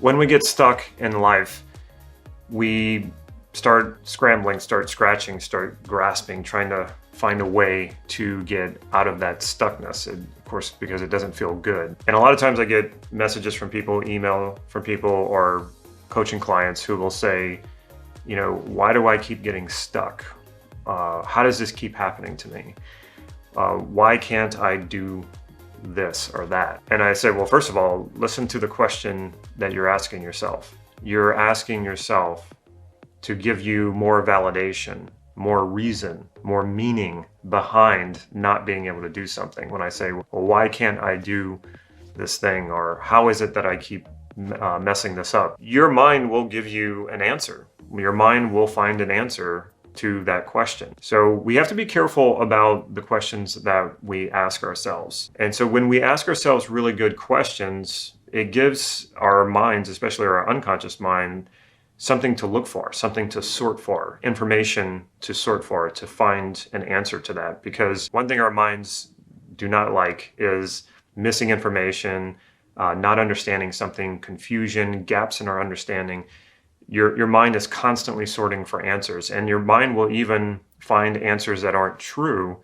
When we get stuck in life, we start scrambling, start scratching, start grasping, trying to find a way to get out of that stuckness. And of course, because it doesn't feel good. And a lot of times I get messages from people, email from people, or coaching clients who will say, you know, why do I keep getting stuck? How does this keep happening to me? Why can't I do this or that? And I say, well, first of all, listen to the question that you're asking yourself. You're asking yourself to give you more validation, more reason, more meaning behind not being able to do something. When I say, well, why can't I do this thing? Or how is it that I keep messing this up? Your mind will give you an answer. Your mind will find an answer to that question. So we have to be careful about the questions that we ask ourselves. And so when we ask ourselves really good questions, it gives our minds, especially our unconscious mind, something to look for, something to sort for, information to sort for, to find an answer to that. Because one thing our minds do not like is missing information, not understanding something, confusion, gaps in our understanding. Your mind is constantly sorting for answers, and your mind will even find answers that aren't true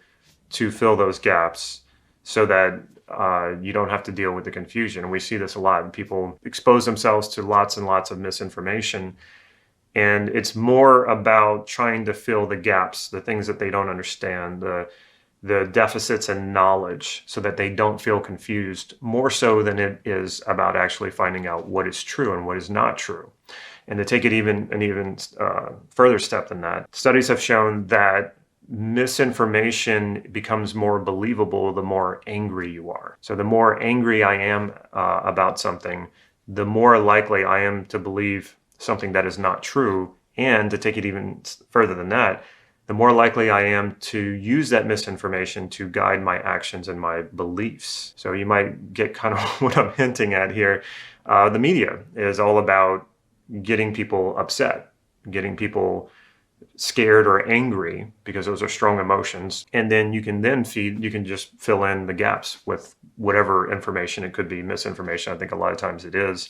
to fill those gaps so that you don't have to deal with the confusion. And we see this a lot. People expose themselves to lots and lots of misinformation, and it's more about trying to fill the gaps, the things that they don't understand, the deficits in knowledge, so that they don't feel confused, more so than it is about actually finding out what is true and what is not true. And to take it an even further step than that, studies have shown that misinformation becomes more believable the more angry you are. So the more angry I am about something, the more likely I am to believe something that is not true. And to take it even further than that, the more likely I am to use that misinformation to guide my actions and my beliefs. So you might get kind of what I'm hinting at here. The media is all about getting people upset, getting people scared or angry, because those are strong emotions. And then you can just fill in the gaps with whatever information. It could be misinformation. I think a lot of times it is.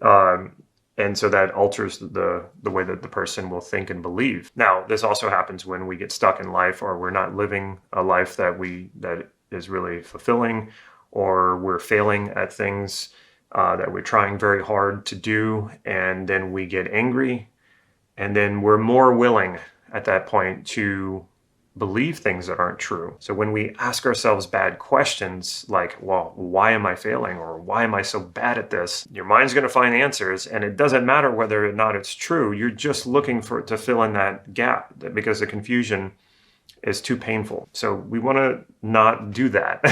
And so that alters the way that the person will think and believe. Now, this also happens when we get stuck in life, or we're not living a life that is really fulfilling, or we're failing at things that we're trying very hard to do, and then we get angry, and then we're more willing at that point to believe things that aren't true. So when we ask ourselves bad questions like, well, why am I failing? Or why am I so bad at this? Your mind's going to find answers, and it doesn't matter whether or not it's true. You're just looking to fill in that gap, because the confusion is too painful. So we want to not do that.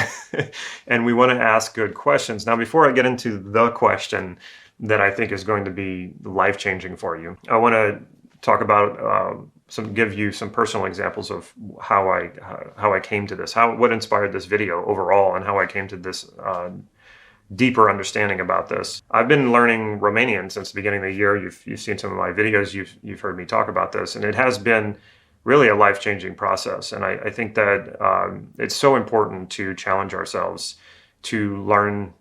And we want to ask good questions. Now, before I get into the question that I think is going to be life-changing for you, I want to talk about give you some personal examples of how I came to this, what inspired this video overall, and how I came to this deeper understanding about this. I've been learning Romanian since the beginning of the year. You've seen some of my videos. You've heard me talk about this, and it has been really a life-changing process. And I think that it's so important to challenge ourselves to learn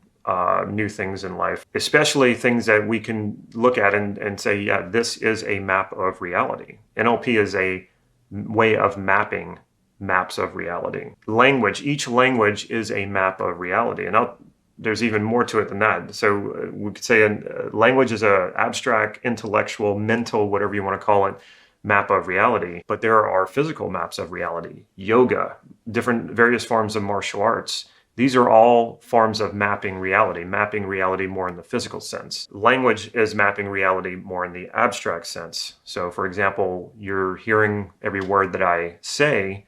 new things in life, especially things that we can look at and say, yeah, this is a map of reality. NLP is a way of mapping maps of reality. Each language is a map of reality. And there's even more to it than that. So we could say language is an abstract, intellectual, mental, whatever you want to call it, map of reality. But there are physical maps of reality, yoga, various forms of martial arts. These are all forms of mapping reality more in the physical sense. Language is mapping reality more in the abstract sense. So for example, you're hearing every word that I say,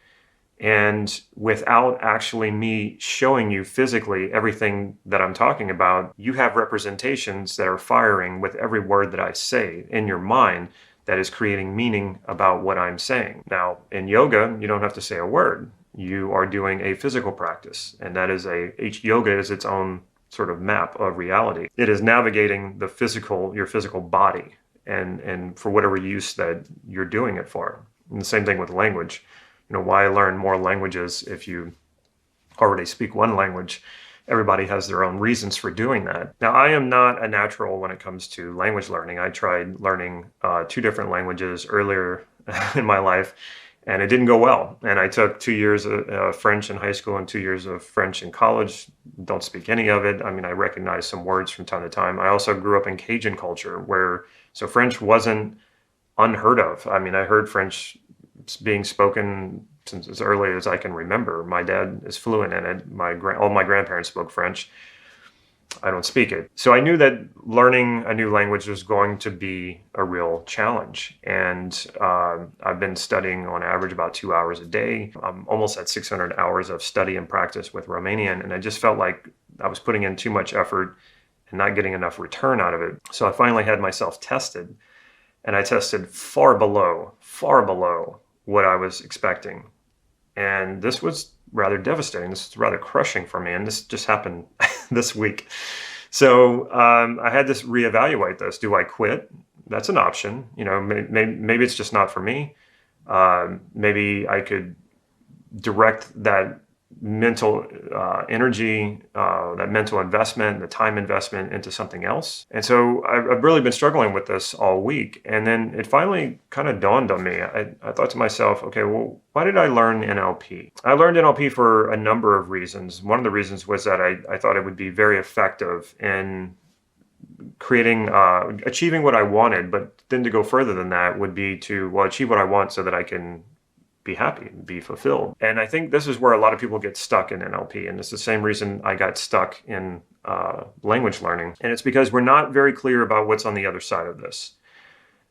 and without actually me showing you physically everything that I'm talking about, you have representations that are firing with every word that I say in your mind that is creating meaning about what I'm saying. Now, in yoga, you don't have to say a word. You are doing a physical practice, and that is each yoga is its own sort of map of reality. It is navigating your physical body, and for whatever use that you're doing it for. And the same thing with language. Why learn more languages if you already speak one language? everybody has their own reasons for doing that. Now, I am not a natural when it comes to language learning. I tried learning 2 different languages earlier in my life, and it didn't go well. And I took 2 years of French in high school and 2 years of French in college. Don't speak any of it. I mean, I recognize some words from time to time. I also grew up in Cajun culture so French wasn't unheard of. I mean, I heard French being spoken since as early as I can remember. My dad is fluent in it. All my grandparents spoke French. I don't speak it. So I knew that learning a new language was going to be a real challenge. And I've been studying on average about 2 hours a day. I'm almost at 600 hours of study and practice with Romanian. And I just felt like I was putting in too much effort and not getting enough return out of it. So I finally had myself tested. And I tested far below what I was expecting. And this was rather devastating. This was rather crushing for me. And this just happened this week. So I had to reevaluate this. Do I quit? That's an option. Maybe it's just not for me. Maybe I could direct that mental energy, that mental investment, the time investment into something else. And so I've really been struggling with this all week. And then it finally kind of dawned on me. I thought to myself, okay, well, why did I learn NLP? I learned NLP for a number of reasons. One of the reasons was that I thought it would be very effective in achieving what I wanted, but then to go further than that would be to, achieve what I want so that I can be happy, be fulfilled. And I think this is where a lot of people get stuck in NLP. And it's the same reason I got stuck in language learning. And it's because we're not very clear about what's on the other side of this.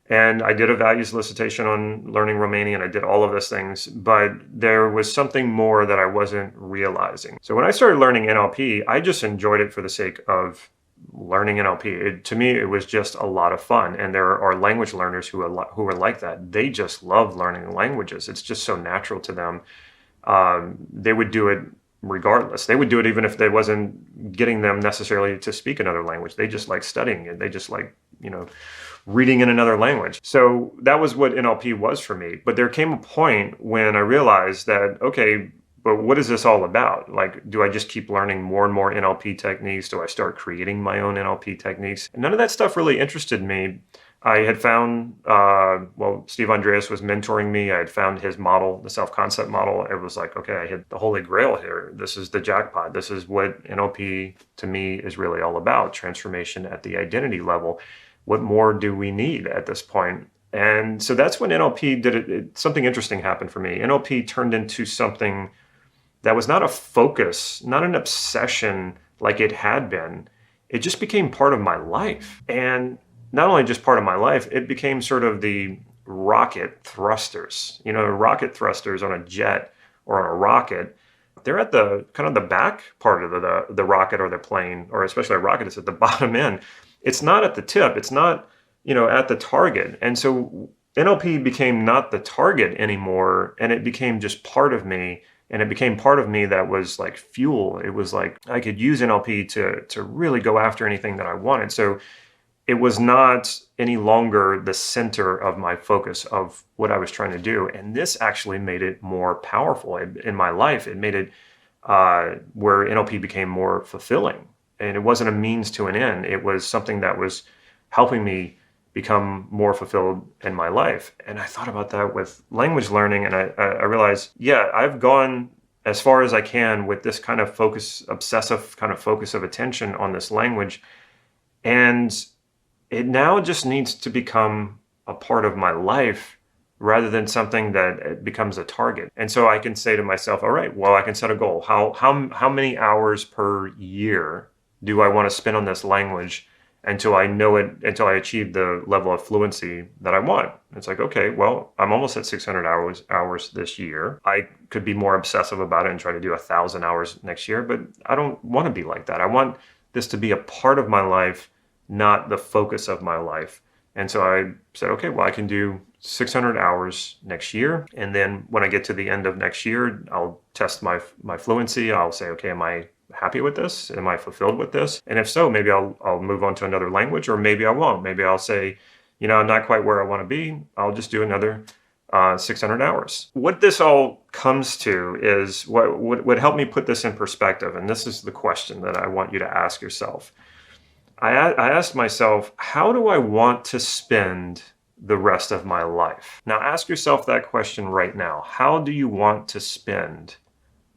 And I did a values elicitation on learning Romanian. I did all of those things, but there was something more that I wasn't realizing. So when I started learning NLP, I just enjoyed it for the sake of learning NLP. To me, it was just a lot of fun. And there are language learners who are like that. They just love learning languages. It's just so natural to them. They would do it regardless. They would do it even if they wasn't getting them necessarily to speak another language. They just like studying it. They just like, reading in another language. So that was what NLP was for me. But there came a point when I realized that, okay, but what is this all about? Like, do I just keep learning more and more NLP techniques? Do I start creating my own NLP techniques? And none of that stuff really interested me. I had found, Steve Andreas was mentoring me. I had found his model, the self-concept model. It was like, okay, I hit the holy grail here. This is the jackpot. This is what NLP to me is really all about, transformation at the identity level. What more do we need at this point? And so that's when NLP did it. Something interesting happened for me. NLP turned into something that was not a focus, not an obsession like it had been. It just became part of my life. And not only just part of my life, it became sort of the rocket thrusters. Rocket thrusters on a jet or on a rocket, they're at the kind of the back part of the rocket or the plane, or especially a rocket is at the bottom end. It's not at the tip. It's not, at the target. And so NLP became not the target anymore, and it became just part of me. And it became part of me that was like fuel. It was like I could use NLP to really go after anything that I wanted. So it was not any longer the center of my focus of what I was trying to do. And this actually made it more powerful in my life. It made it where NLP became more fulfilling. And it wasn't a means to an end. It was something that was helping me become more fulfilled in my life. And I thought about that with language learning, and I realized, I've gone as far as I can with this kind of obsessive kind of focus of attention on this language. And it now just needs to become a part of my life rather than something that becomes a target. And so I can say to myself, all right, well, I can set a goal. How many hours per year do I want to spend on this language until I know it, until I achieve the level of fluency that I want? It's like, okay, well, I'm almost at 600 hours this year. I could be more obsessive about it and try to do 1,000 hours next year, but I don't want to be like that. I want this to be a part of my life, not the focus of my life. And so I said, okay, well, I can do 600 hours next year. And then when I get to the end of next year, I'll test my fluency. I'll say, okay, am I happy with this? Am I fulfilled with this? And if so, maybe I'll move on to another language, or maybe I won't. Maybe I'll say, I'm not quite where I want to be. I'll just do another 600 hours. What this all comes to is what would help me put this in perspective. And this is the question that I want you to ask yourself. I asked myself, how do I want to spend the rest of my life? Now ask yourself that question right now. How do you want to spend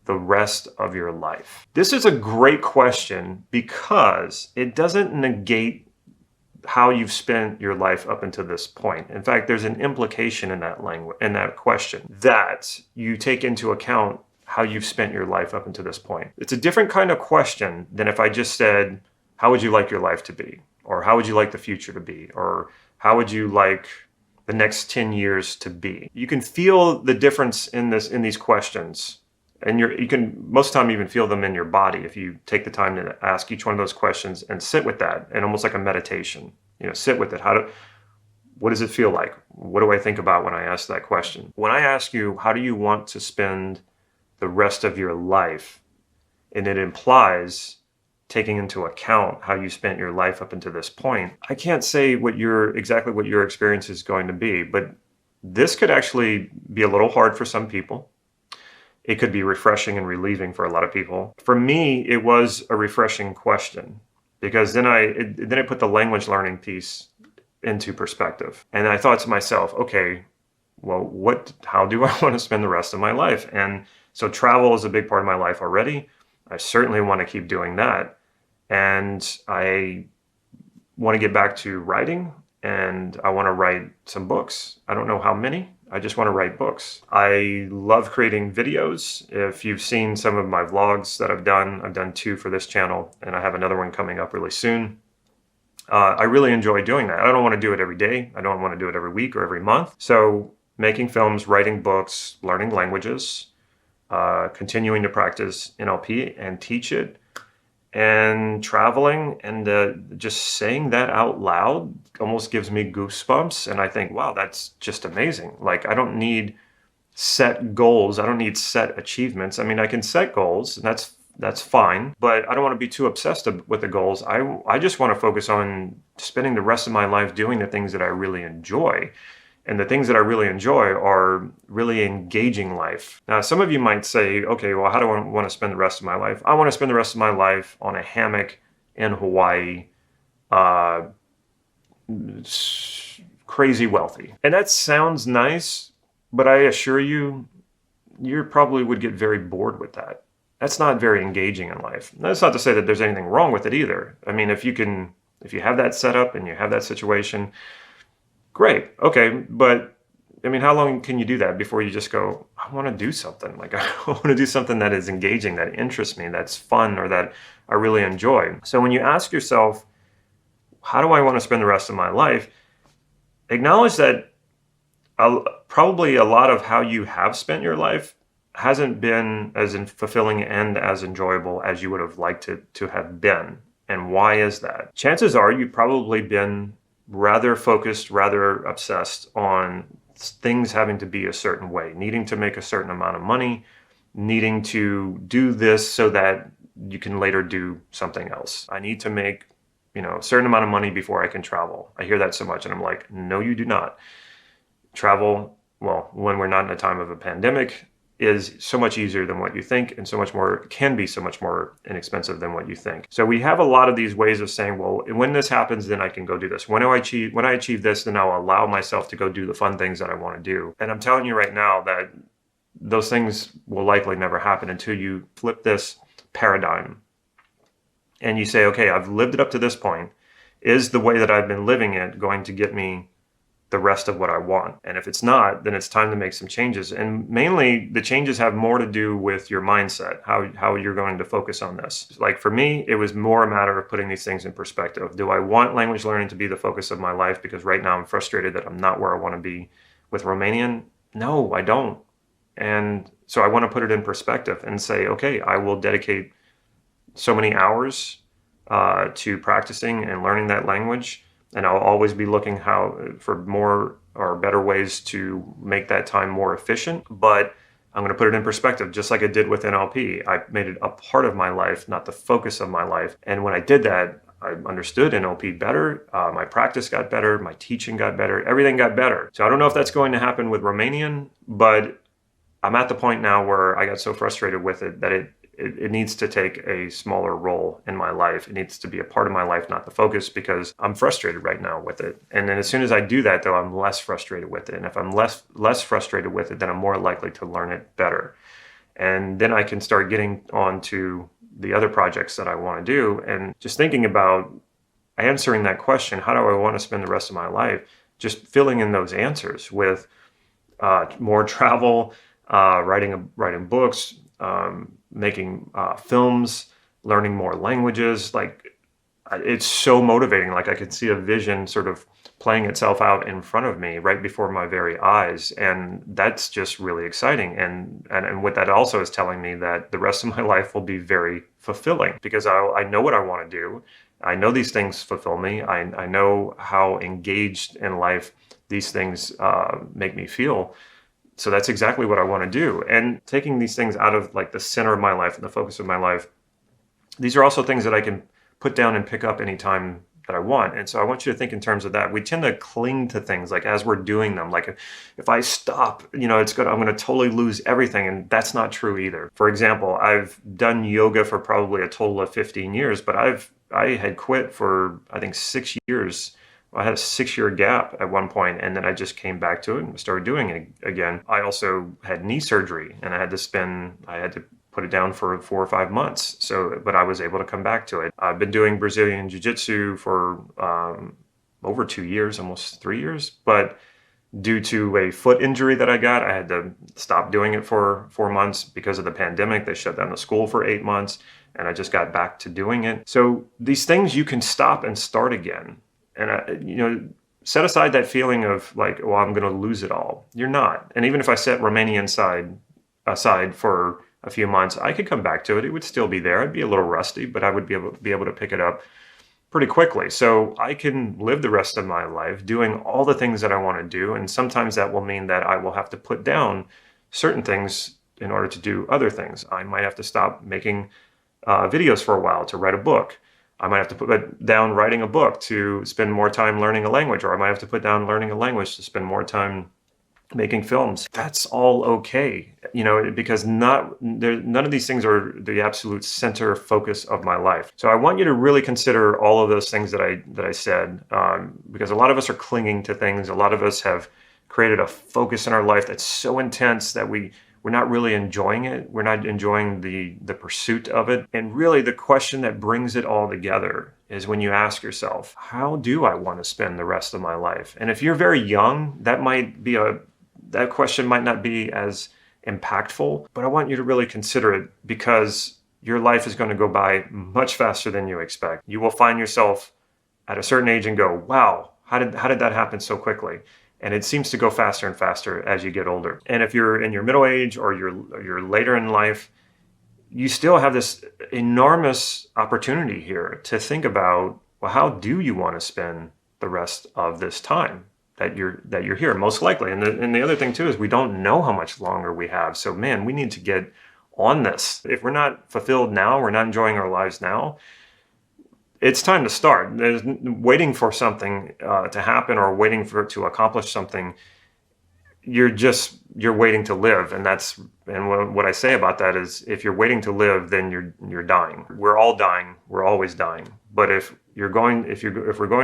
the rest of your life? This is a great question because it doesn't negate how you've spent your life up until this point. In fact, there's an implication in that language, in that question, that you take into account how you've spent your life up until this point. It's a different kind of question than if I just said, how would you like your life to be? Or how would you like the future to be? Or how would you like the next 10 years to be? You can feel the difference in these questions. And you can most of the time even feel them in your body if you take the time to ask each one of those questions and sit with that, and almost like a meditation. Sit with it. What does it feel like? What do I think about when I ask that question? When I ask you, how do you want to spend the rest of your life? And it implies taking into account how you spent your life up until this point. I can't say exactly what your experience is going to be, but this could actually be a little hard for some people. It could be refreshing and relieving for a lot of people. For me, it was a refreshing question because then I put the language learning piece into perspective. And I thought to myself, okay, well, how do I want to spend the rest of my life? And so travel is a big part of my life already. I certainly want to keep doing that. And I want to get back to writing, and I want to write some books. I don't know how many. I just want to write books. I love creating videos. If you've seen some of my vlogs that I've done 2 for this channel, and I have another one coming up really soon. I really enjoy doing that. I don't want to do it every day. I don't want to do it every week or every month. So making films, writing books, learning languages, continuing to practice NLP and teach it, and traveling, and just saying that out loud almost gives me goosebumps. And I think, wow, that's just amazing. Like, I don't need set goals. I don't need set achievements. I mean, I can set goals, and that's fine, but I don't want to be too obsessed with the goals. I just want to focus on spending the rest of my life doing the things that I really enjoy. And the things that I really enjoy are really engaging life. Now, some of you might say, okay, well, how do I want to spend the rest of my life? I want to spend the rest of my life on a hammock in Hawaii, crazy wealthy. And that sounds nice, but I assure you, you probably would get very bored with that. That's not very engaging in life. That's not to say that there's anything wrong with it either. I mean, if you have that set up and you have that situation, great. Okay. But I mean, how long can you do that before you just go, I want to do something. Like, I want to do something that is engaging, that interests me, that's fun, or that I really enjoy. So when you ask yourself, how do I want to spend the rest of my life? Acknowledge that probably a lot of how you have spent your life hasn't been as fulfilling and as enjoyable as you would have liked it to have been. And why is that? Chances are you've probably been rather focused, rather obsessed on things having to be a certain way, needing to make a certain amount of money, needing to do this so that you can later do something else. I need to make, a certain amount of money before I can travel. I hear that so much, and I'm like, no, you do not. Travel, well, when we're not in a time of a pandemic, is so much easier than what you think, and can be so much more inexpensive than what you think. So we have a lot of these ways of saying, well, when this happens, then I can go do this. When I achieve this, then I'll allow myself to go do the fun things that I want to do. And I'm telling you right now that those things will likely never happen until you flip this paradigm and you say, okay, I've lived it up to this point. Is the way that I've been living it going to get me the rest of what I want? And if it's not, then it's time to make some changes. And mainly the changes have more to do with your mindset, how you're going to focus on this. Like for me, it was more a matter of putting these things in perspective. Do I want language learning to be the focus of my life? Because right now I'm frustrated that I'm not where I want to be with Romanian. No, I don't. And so I want to put it in perspective and say, okay, I will dedicate so many hours to practicing and learning that language. And I'll always be looking for more or better ways to make that time more efficient. But I'm going to put it in perspective, just like I did with NLP. I made it a part of my life, not the focus of my life. And when I did that, I understood NLP better. My practice got better. My teaching got better. Everything got better. So I don't know if that's going to happen with Romanian, but I'm at the point now where I got so frustrated with it that it needs to take a smaller role in my life. It needs to be a part of my life, not the focus, because I'm frustrated right now with it. And then as soon as I do that, though, I'm less frustrated with it. And if I'm less frustrated with it, then I'm more likely to learn it better. And then I can start getting on to the other projects that I want to do. And just thinking about answering that question, how do I want to spend the rest of my life? Just filling in those answers with more travel, writing books, making films, learning more languages. Like, it's so motivating. Like, I could see a vision sort of playing itself out in front of me right before my very eyes. And that's just really exciting. And what that also is telling me that the rest of my life will be very fulfilling, because I know what I want to do. I know these things fulfill me. I know how engaged in life these things make me feel. So that's exactly what I want to do. And taking these things out of like the center of my life and the focus of my life, these are also things that I can put down and pick up anytime that I want. And so I want you to think in terms of that. We tend to cling to things like as we're doing them. Like if I stop, I'm going to totally lose everything. And that's not true either. For example, I've done yoga for probably a total of 15 years, but I had quit for, I think, 6 years. I had a 6-year gap at one point, and then I just came back to it and started doing it again. I also had knee surgery, and I had to put it down for 4 or 5 months. But I was able to come back to it. I've been doing Brazilian Jiu-Jitsu for over 2 years, almost 3 years. But due to a foot injury that I got, I had to stop doing it for 4 months because of the pandemic. They shut down the school for 8 months, and I just got back to doing it. So these things you can stop and start again. And, set aside that feeling of like, well, I'm going to lose it all. You're not. And even if I set Romanian aside for a few months, I could come back to it. It would still be there. I'd be a little rusty, but I would be able to pick it up pretty quickly. So I can live the rest of my life doing all the things that I want to do. And sometimes that will mean that I will have to put down certain things in order to do other things. I might have to stop making videos for a while to write a book. I might have to put down writing a book to spend more time learning a language, or I might have to put down learning a language to spend more time making films. That's all okay, because none of these things are the absolute center focus of my life. So I want you to really consider all of those things that I said, because a lot of us are clinging to things. A lot of us have created a focus in our life that's so intense that we're not really enjoying it. We're not enjoying the pursuit of it. And really the question that brings it all together is when you ask yourself, how do I want to spend the rest of my life? And if you're very young, that question might not be as impactful, but I want you to really consider it, because your life is going to go by much faster than you expect. You will find yourself at a certain age and go, wow, how did that happen so quickly? And it seems to go faster and faster as you get older. And if you're in your middle age or you're later in life, you still have this enormous opportunity here to think about, well, how do you want to spend the rest of this time that you're here, most likely. And the other thing too is we don't know how much longer we have. So man, we need to get on this. If we're not fulfilled now, we're not enjoying our lives now, it's time to start. There's waiting for something to happen or waiting for it to accomplish something. You're waiting to live, and what I say about that is, if you're waiting to live, then you're dying. We're all dying. We're always dying. But if we're going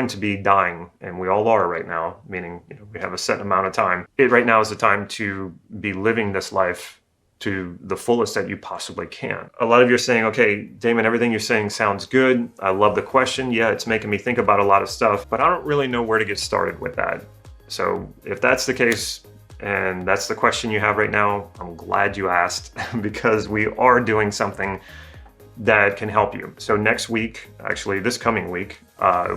to be dying, and we all are right now, meaning we have a set amount of time. Right now is the time to be living this life to the fullest that you possibly can. A lot of you are saying, okay, Damon, everything you're saying sounds good. I love the question. Yeah, it's making me think about a lot of stuff, but I don't really know where to get started with that. So if that's the case, and that's the question you have right now, I'm glad you asked, because we are doing something that can help you. So next week, actually this coming week,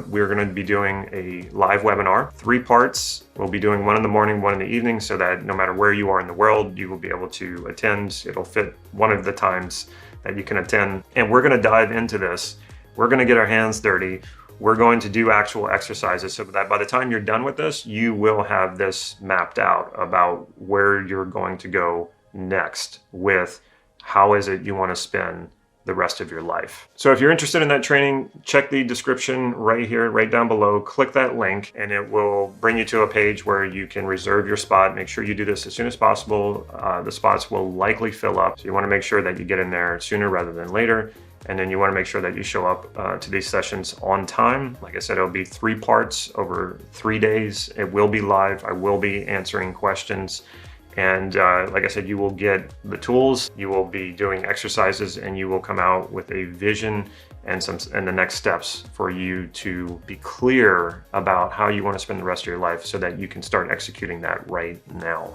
we're going to be doing a live webinar, 3 parts. We'll be doing one in the morning, one in the evening, so that no matter where you are in the world, you will be able to attend. It'll fit one of the times that you can attend. And we're going to dive into this. We're going to get our hands dirty. We're going to do actual exercises so that by the time you're done with this, you will have this mapped out about where you're going to go next with how is it you want to spend the rest of your life. So if you're interested in that training, check the description right here, right down below, click that link, and it will bring you to a page where you can reserve your spot. Make sure you do this as soon as possible. The spots will likely fill up. So you want to make sure that you get in there sooner rather than later. And then you want to make sure that you show up to these sessions on time. Like I said, it'll be 3 parts over 3 days. It will be live. I will be answering questions. And like I said, you will get the tools, you will be doing exercises, and you will come out with a vision and the next steps for you to be clear about how you want to spend the rest of your life so that you can start executing that right now.